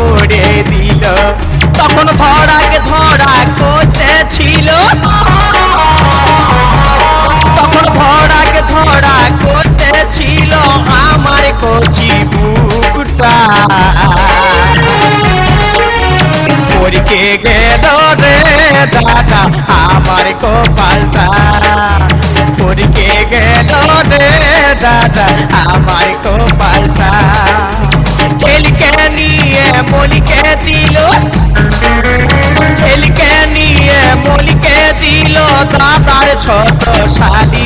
পড়ে দিল। তখন ধরাকে ধরা করতেছিল, তখন ধরাকে ধরা করতেছিল আমার কচি বুকটা। পরকে গেল রে দাদা আমার কপালটা, পরকে গেল রে দাদা আমার কপালটা। ছেলেকে নিয়ে মলিকে দিল, ছেলেকে নিয়ে মলিকে দিল দাদার ছোট শালি।